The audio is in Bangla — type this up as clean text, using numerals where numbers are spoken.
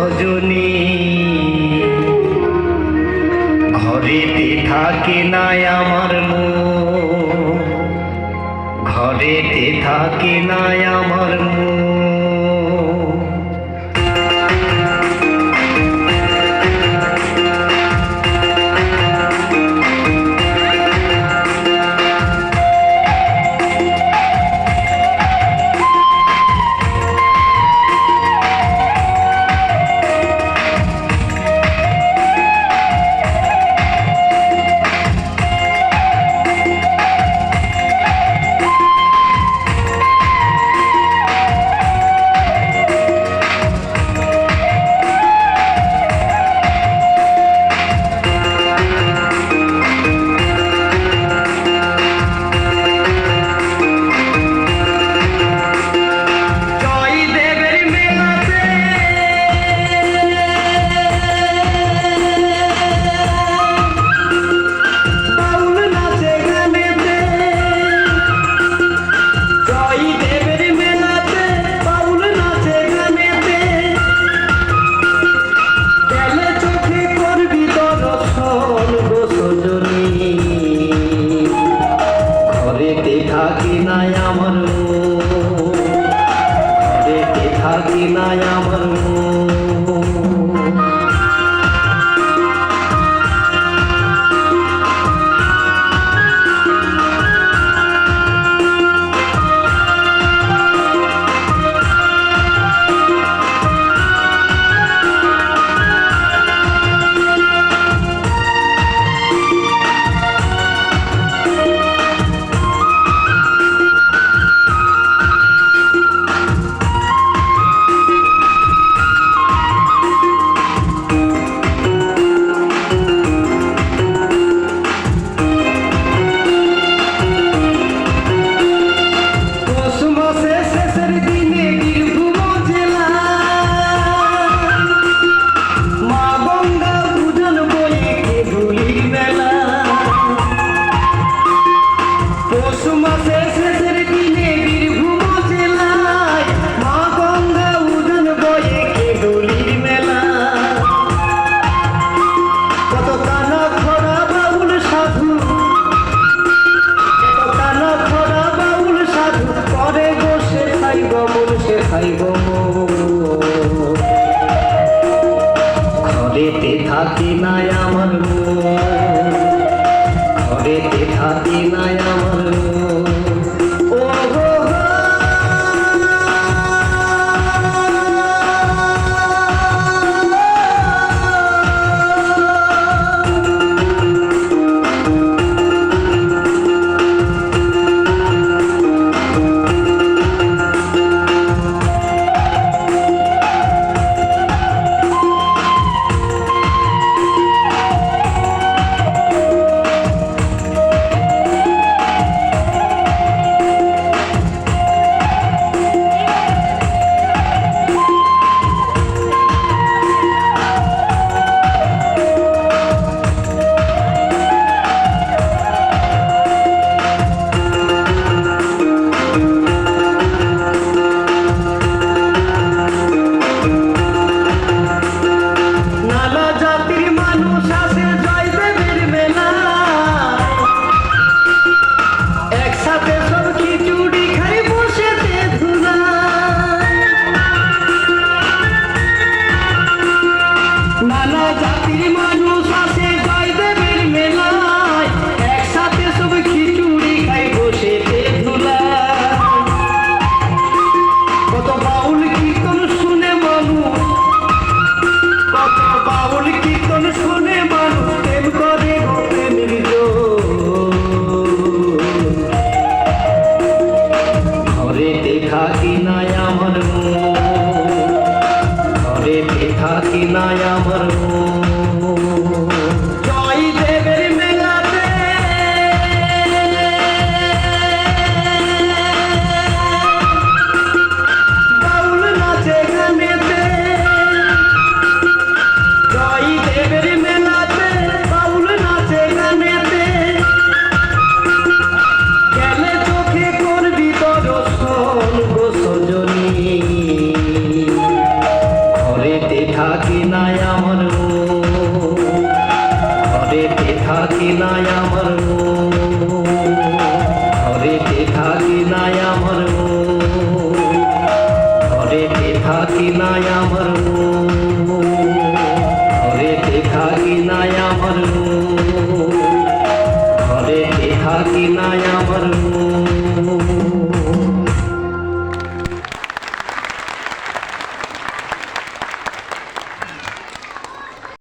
সজনী ঘরেতে থাকে নাই আমার মন, ঘরেতে থাকে নাই আমার মন। থাকি নাই আমার ঘরেতে থাকি নাই আমার ঘরেতে থাকি নাই আমার ঘরেতে থাকি নাই আমার থাকি নাই আমার ঘরেতে থাকি নাই আমার জয় দেবের মেলাতে বাউল নাচে গানেতে জয় দেবের মেলাতে বাউল নাচে গানেতে গেলে চোখে করবি দর্শন গো সজনী ঘরেতে থাকি নাই আমার ঘরেতে থাকি নাই আমার